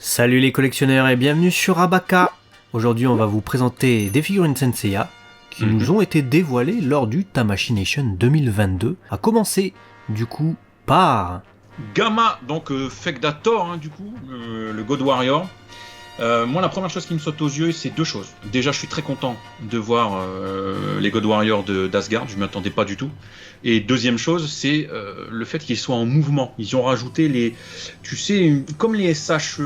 Salut les collectionneurs et bienvenue sur Abaka. Aujourd'hui on va vous présenter des figurines Senseiya qui nous ont été dévoilées lors du Tamashii Nation 2022. À commencer du coup par... Gamma, donc Fekdator, du coup, le God Warrior. Moi, la première chose qui me saute aux yeux, c'est deux choses. Déjà, je suis très content de voir les God Warriors d'Asgard, je ne m'y attendais pas du tout. Et deuxième chose, c'est le fait qu'ils soient en mouvement. Ils ont rajouté les... Tu sais, comme les SH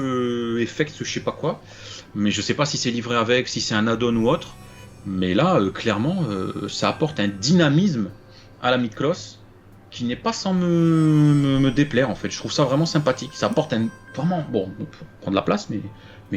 Effects, je sais pas quoi. Mais je sais pas si c'est livré avec, si c'est un add-on ou autre. Mais là, clairement, ça apporte un dynamisme à la mid-cloth qui n'est pas sans me déplaire, en fait. Je trouve ça vraiment sympathique. Ça apporte vraiment... Bon, on peut prendre la place, mais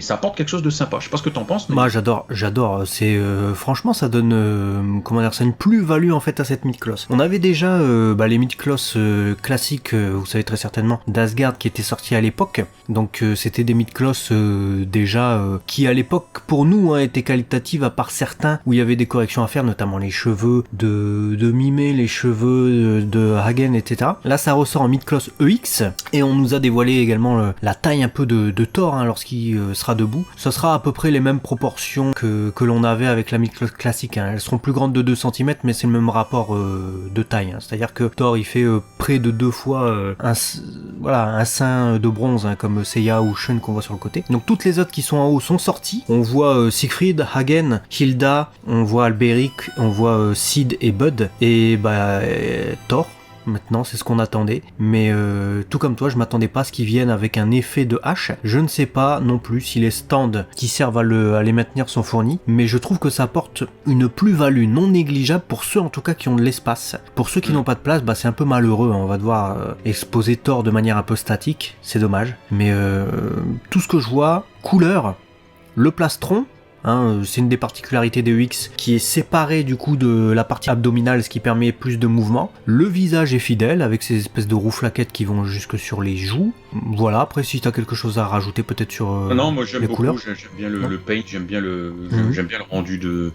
ça apporte quelque chose de sympa. Je sais pas ce que t'en penses. Mais... Moi j'adore. C'est franchement ça donne comment dire, ça une plus-value en fait à cette mid-cloth. On avait déjà les mid-cloth classiques, vous savez très certainement, d'Asgard qui étaient sortis à l'époque. Donc c'était des mid-cloth déjà qui à l'époque pour nous étaient qualitatives à part certains où il y avait des corrections à faire, notamment les cheveux de Mimé, les cheveux de Hagen, etc. Là ça ressort en mid-cloth EX et on nous a dévoilé également la taille un peu de Thor lorsqu'il sera debout. Ce sera à peu près les mêmes proportions que l'on avait avec la mid-cloth classique. Elles seront plus grandes de 2 cm mais c'est le même rapport de taille. C'est-à-dire que Thor il fait près de 2 fois un sein de bronze comme Seiya ou Shun qu'on voit sur le côté. Donc toutes les autres qui sont en haut sont sorties. On voit Siegfried, Hagen, Hilda, on voit Alberic, on voit Sid et Bud et Thor. Maintenant, c'est ce qu'on attendait, mais tout comme toi, je m'attendais pas à ce qu'ils viennent avec un effet de hache. Je ne sais pas non plus si les stands qui servent à les maintenir sont fournis, mais je trouve que ça apporte une plus-value non négligeable pour ceux en tout cas qui ont de l'espace. Pour ceux qui n'ont pas de place, c'est un peu malheureux, on va devoir exposer Thor de manière un peu statique, c'est dommage. Mais tout ce que je vois, couleur, le plastron, c'est une des particularités des UX qui est séparée du coup de la partie abdominale, ce qui permet plus de mouvement. Le visage est fidèle avec ces espèces de roux-flaquettes qui vont jusque sur les joues. Voilà, après si tu as quelque chose à rajouter peut-être sur non, moi j'aime les beaucoup, couleurs. j'aime bien le paint, j'aime bien le rendu de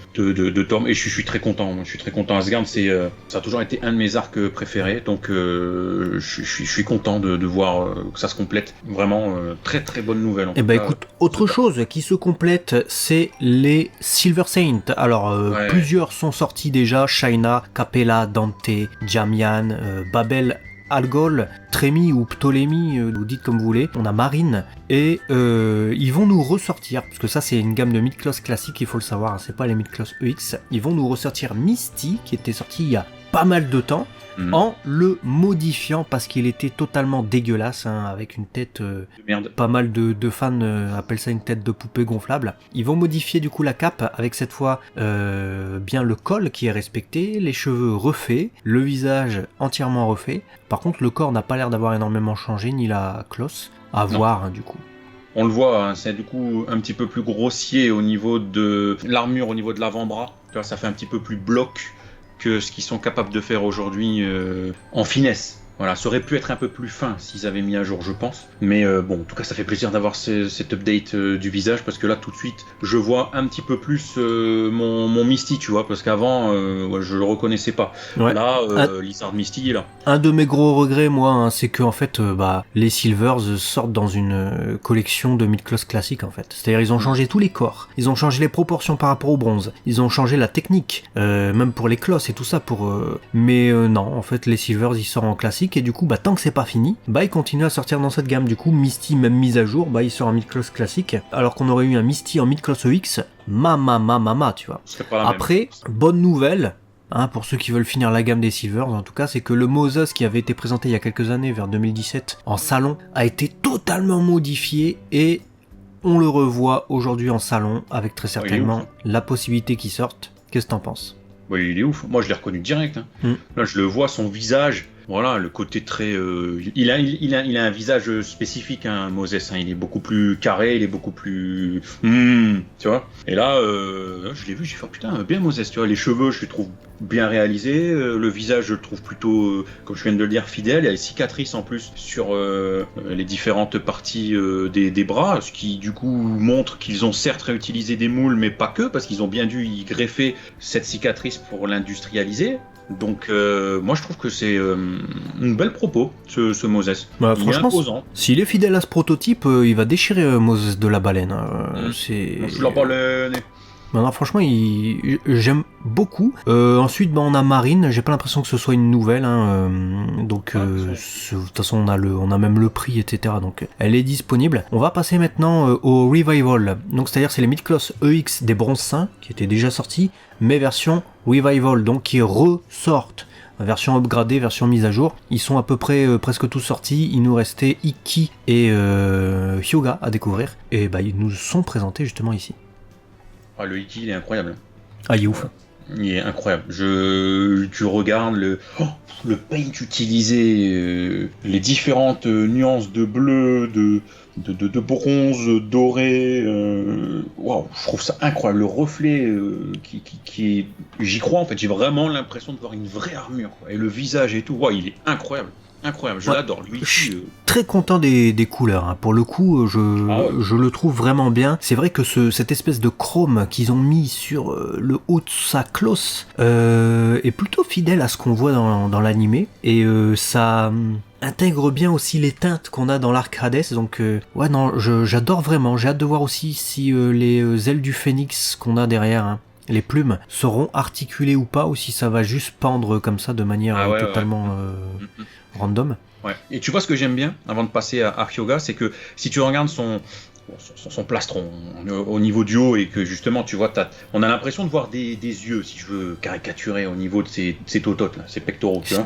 Thor et je suis très content. Moi, je suis très content. Asgard, ça a toujours été un de mes arcs préférés, donc je suis content de voir que ça se complète. Vraiment très très bonne nouvelle. Et écoute, autre chose qui se complète, c'est les Silver Saint. Alors plusieurs sont sortis déjà, Shaina, Capella, Dante, Jamian, Babel, Algol, Trémi ou Ptolémie, vous dites comme vous voulez. On a Marine et ils vont nous ressortir, parce que ça c'est une gamme de mid-cloth classique, il faut le savoir, c'est pas les mid-cloth EX. Ils vont nous ressortir Misty qui était sorti il y a pas mal de temps. En le modifiant parce qu'il était totalement dégueulasse avec une tête pas mal de fans appellent ça une tête de poupée gonflable. Ils vont modifier du coup la cape avec cette fois bien le col qui est respecté, les cheveux refaits, le visage entièrement refait. Par contre le corps n'a pas l'air d'avoir énormément changé, ni la cloth à voir du coup. On le voit, c'est du coup un petit peu plus grossier au niveau de l'armure, au niveau de l'avant-bras. Ça fait un petit peu plus bloc que ce qu'ils sont capables de faire aujourd'hui en finesse. Voilà, ça aurait pu être un peu plus fin s'ils avaient mis à jour, je pense. Mais bon, en tout cas, ça fait plaisir d'avoir cet update du visage, parce que là, tout de suite, je vois un petit peu plus mon Misty, tu vois, parce qu'avant, je le reconnaissais pas. Ouais. Là, Lizard Misty est là. Un de mes gros regrets, moi, c'est que en fait, les Silvers sortent dans une collection de mid-cloth classique, en fait. C'est-à-dire, ils ont changé tous les corps, ils ont changé les proportions par rapport au bronze, ils ont changé la technique, même pour les cloths et tout ça. Mais non, en fait, les Silvers, ils sortent en classique. Et du coup, tant que c'est pas fini, ils continuent à sortir dans cette gamme. Du coup, Misty, même mise à jour, il sort en mid-cloth classique, alors qu'on aurait eu un Misty en mid-cloth EX, tu vois. Après, bonne nouvelle, pour ceux qui veulent finir la gamme des Silvers, en tout cas, c'est que le Moses qui avait été présenté il y a quelques années, vers 2017, en salon, a été totalement modifié et on le revoit aujourd'hui en salon, avec très certainement la possibilité qu'il sorte. Qu'est-ce que t'en penses ? Il est ouf. Moi, je l'ai reconnu direct. Là, je le vois, son visage. Voilà, le côté très... Il a un visage spécifique, Moses. Il est beaucoup plus carré, il est beaucoup plus... tu vois. Et là, je l'ai vu, j'ai fait, putain, bien Moses, tu vois. Les cheveux, je les trouve bien réalisés. Le visage, je le trouve plutôt, comme je viens de le dire, fidèle. Il y a les cicatrices, en plus, sur les différentes parties des bras, ce qui, du coup, montre qu'ils ont certes réutilisé des moules, mais pas que, parce qu'ils ont bien dû y greffer cette cicatrice pour l'industrialiser. Donc moi je trouve que c'est une belle propos, ce Moses. Bah, Il est franchement, imposant. s'il est fidèle à ce prototype, il va déchirer Moses de la baleine. Je la baleine. Non, franchement, j'aime beaucoup. Ensuite, on a Marine. J'ai pas l'impression que ce soit une nouvelle. Donc, de toute façon, on a même le prix, etc. Donc, elle est disponible. On va passer maintenant au Revival. Donc, c'est-à-dire, c'est les Midcloth EX des Bronze Saints qui étaient déjà sortis, mais version Revival, donc qui ressortent. Version upgradée, version mise à jour. Ils sont à peu près presque tous sortis. Il nous restait Iki et Hyoga à découvrir. Et ils nous sont présentés justement ici. Ah, le Iki, il est incroyable. Ah, il est ouf. Il est incroyable. Tu regardes le paint utilisé, les différentes nuances de bleu, de bronze, doré. Waouh, je trouve ça incroyable. Le reflet qui est. J'y crois en fait. J'ai vraiment l'impression de voir une vraie armure. Quoi. Et le visage et tout. Waouh, il est incroyable. Incroyable, je l'adore. Lui, je suis très content des couleurs. Pour le coup, je le trouve vraiment bien. C'est vrai que cette espèce de chrome qu'ils ont mis sur le haut de sa cloche est plutôt fidèle à ce qu'on voit dans l'animé. Et ça intègre bien aussi les teintes qu'on a dans l'arc Hades. Donc, j'adore vraiment. J'ai hâte de voir aussi si les ailes du phénix qu'on a derrière... les plumes seront articulées ou pas, ou si ça va juste pendre comme ça de manière totalement random. Ouais. Et tu vois ce que j'aime bien, avant de passer à Hyoga, c'est que si tu regardes son plastron au niveau du haut et que justement tu vois, on a l'impression de voir des yeux, si je veux caricaturer, au niveau de ses tototes, là, ses pectoraux. Tu vois.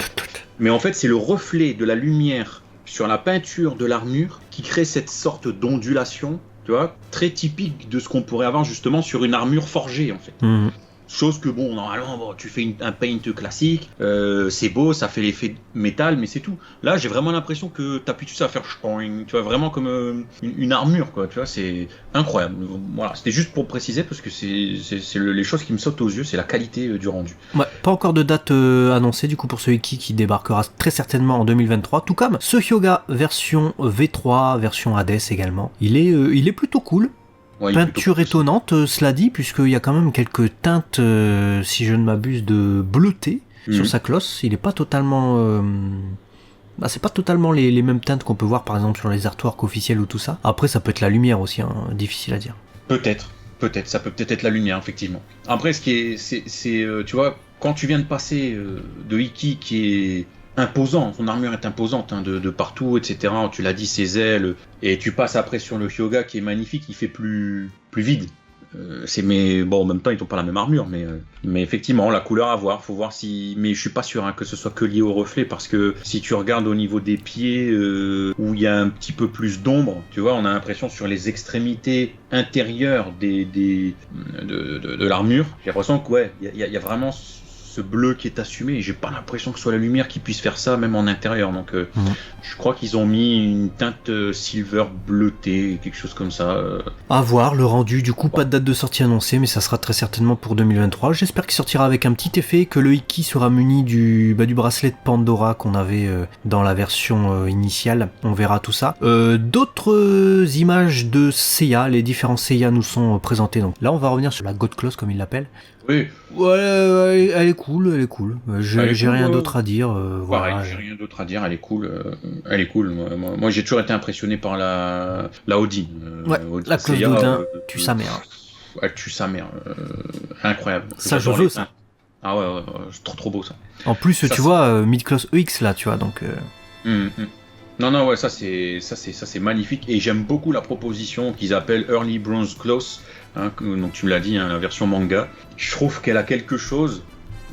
Mais en fait, c'est le reflet de la lumière sur la peinture de l'armure qui crée cette sorte d'ondulation. Tu vois, très typique de ce qu'on pourrait avoir justement sur une armure forgée en fait. Mmh. Chose que normalement tu fais un paint classique, c'est beau, ça fait l'effet métal, mais c'est tout. Là, j'ai vraiment l'impression que t'appuies dessus, ça va faire shpoing, tu vois, vraiment comme une armure, quoi. Tu vois, c'est incroyable. Voilà, c'était juste pour préciser parce que c'est les choses qui me sautent aux yeux, c'est la qualité du rendu. Ouais, pas encore de date annoncée du coup pour ce Iki qui débarquera très certainement en 2023, tout comme ce Hyoga version V3, version Hades également. Il est plutôt cool. Ouais, peinture étonnante, cela dit, puisqu'il y a quand même quelques teintes, si je ne m'abuse, de bleuté sur sa cloche. Il n'est pas totalement... c'est pas totalement les mêmes teintes qu'on peut voir par exemple sur les artworks officiels ou tout ça. Après, ça peut être la lumière aussi, difficile à dire. Peut-être, ça peut peut-être être la lumière, effectivement. Après, ce qui est, tu vois, quand tu viens de passer de Iki qui est... imposant, son armure est imposante de partout, etc. Tu l'as dit, ses ailes, et tu passes après sur le Hyoga qui est magnifique, il fait plus vide. Mais bon, en même temps, ils n'ont pas la même armure, mais effectivement, la couleur à voir, faut voir si. Mais je suis pas sûr que ce soit que lié au reflet, parce que si tu regardes au niveau des pieds où il y a un petit peu plus d'ombre, tu vois, on a l'impression sur les extrémités intérieures de l'armure, j'ai l'impression que il y a vraiment ce bleu qui est assumé et j'ai pas l'impression que ce soit la lumière qui puisse faire ça même en intérieur, donc je crois qu'ils ont mis une teinte silver bleutée, quelque chose comme ça. À voir le rendu, du coup pas de date de sortie annoncée, mais ça sera très certainement pour 2023. J'espère qu'il sortira avec un petit effet, que le Iki sera muni du bracelet de Pandora qu'on avait dans la version initiale, on verra tout ça. D'autres images de Seiya, les différents Seiya nous sont présentés, donc là on va revenir sur la God Clause comme ils l'appellent. Oui. Ouais, elle est cool. J'ai rien d'autre à dire. Pareil, j'ai rien d'autre à dire. Elle est cool. Moi, j'ai toujours été impressionné par la Odin. La clause d'Odin tue sa mère. Elle tue sa mère. Incroyable. Ça, je veux ça. Ah ouais, c'est trop beau ça. En plus, ça, tu vois, Midcloth EX là, tu vois, donc. Non, ouais, ça c'est magnifique et j'aime beaucoup la proposition qu'ils appellent Early Bronze Cloth. Donc tu me l'as dit, la version manga. Je trouve qu'elle a quelque chose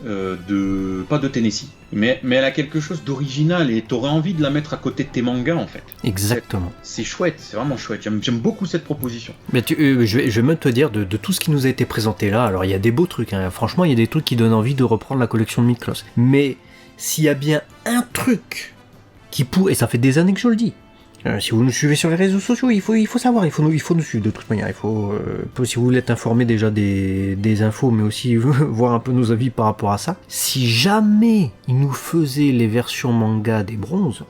pas de Tennessee, mais elle a quelque chose d'original et t'aurais envie de la mettre à côté de tes mangas en fait. Exactement. C'est chouette, c'est vraiment chouette. J'aime beaucoup cette proposition. Mais je vais même te dire de tout ce qui nous a été présenté là. Alors il y a des beaux trucs. Franchement, il y a des trucs qui donnent envie de reprendre la collection de Midcloth. Mais s'il y a bien un truc qui pourrait, et ça fait des années que je le dis. Si vous nous suivez sur les réseaux sociaux, il faut savoir, il faut nous suivre de toute manière. Il faut, si vous voulez être informé déjà des infos, mais aussi voir un peu nos avis par rapport à ça. Si jamais ils nous faisaient les versions manga des bronzes,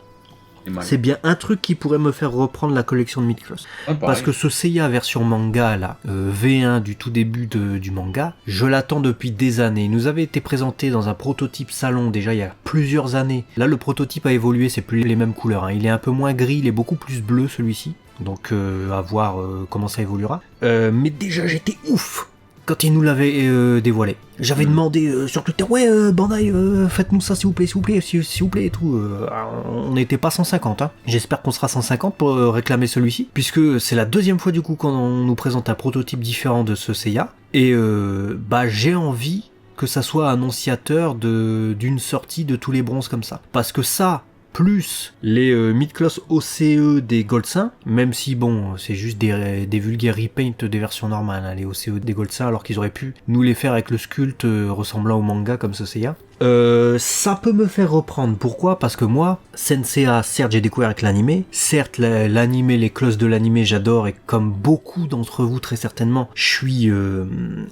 Et mal. c'est bien un truc qui pourrait me faire reprendre la collection de Midcloth. Ah, Parce pareil. que ce Seiya version manga là, V1 du tout début du manga, je l'attends depuis des années. Il nous avait été présenté dans un prototype salon déjà il y a plusieurs années. Là le prototype a évolué, c'est plus les mêmes couleurs, hein. Il est un peu moins gris, il est beaucoup plus bleu celui-ci. Donc à voir comment ça évoluera. Mais déjà j'étais ouf quand il nous l'avait dévoilé. J'avais demandé sur Twitter, ouais Bandai, faites-nous ça s'il vous plaît, s'il vous plaît et tout. On n'était pas 150, hein. J'espère qu'on sera 150 pour réclamer celui-ci, puisque c'est la deuxième fois du coup qu'on nous présente un prototype différent de ce Seiya. Et j'ai envie que ça soit annonciateur d'une sortie de tous les bronzes comme ça. Parce que ça, plus les Midcloth OCE des Goldsains, même si bon, c'est juste des vulgaires repaint des versions normales, hein, les OCE des Goldsains, alors qu'ils auraient pu nous les faire avec le sculpte ressemblant au manga comme ce Seiya. Ça peut me faire reprendre. Pourquoi ? Parce que moi, Senseiya, certes j'ai découvert avec l'animé, certes l'animé, les closes de l'animé j'adore, et comme beaucoup d'entre vous très certainement, je suis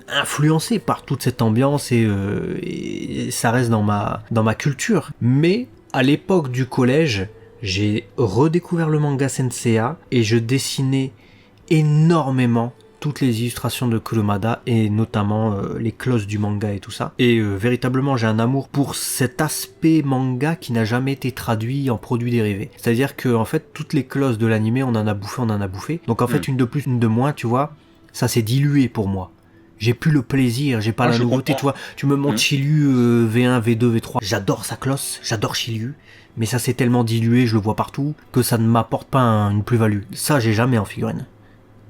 influencé par toute cette ambiance et ça reste dans ma culture. Mais à l'époque du collège, j'ai redécouvert le manga Senseiya et je dessinais énormément toutes les illustrations de Kurumada et notamment les closes du manga et tout ça. Et véritablement, j'ai un amour pour cet aspect manga qui n'a jamais été traduit en produit dérivé. C'est-à-dire que en fait, toutes les closes de l'animé, on en a bouffé. Donc en fait, une de plus, une de moins, tu vois, ça s'est dilué pour moi. J'ai plus le plaisir, j'ai pas la nouveauté, tu vois. Tu me montres Shiryu V1, V2, V3. J'adore sa cloche, j'adore Shiryu. Mais ça s'est tellement dilué, je le vois partout, que ça ne m'apporte pas une plus-value. Ça, j'ai jamais en figurine.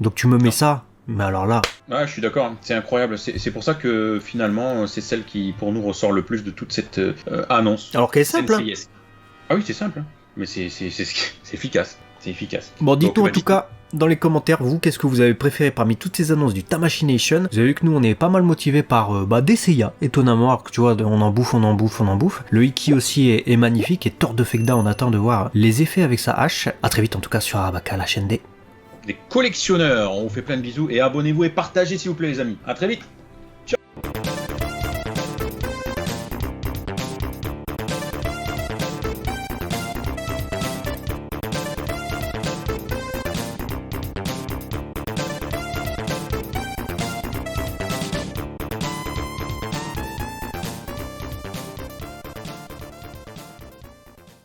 Donc tu me mets ça, mais alors là... Ouais, je suis d'accord, c'est incroyable. C'est pour ça que finalement, c'est celle qui, pour nous, ressort le plus de toute cette annonce. Alors qu'elle est simple, hein. Ah oui, c'est simple, hein. Mais c'est efficace. C'est efficace. Bon, dites-nous en tout cas dans les commentaires, vous, qu'est-ce que vous avez préféré parmi toutes ces annonces du Tamashii. Vous avez vu que nous, on est pas mal motivés par des Seiya, étonnamment, alors que tu vois, on en bouffe. Le Iki aussi est magnifique, et Thor de Fegda, on attend de voir les effets avec sa hache. A très vite, en tout cas, sur Arabaka, la chaîne des collectionneurs. On vous fait plein de bisous, et abonnez-vous et partagez, s'il vous plaît, les amis. À très vite.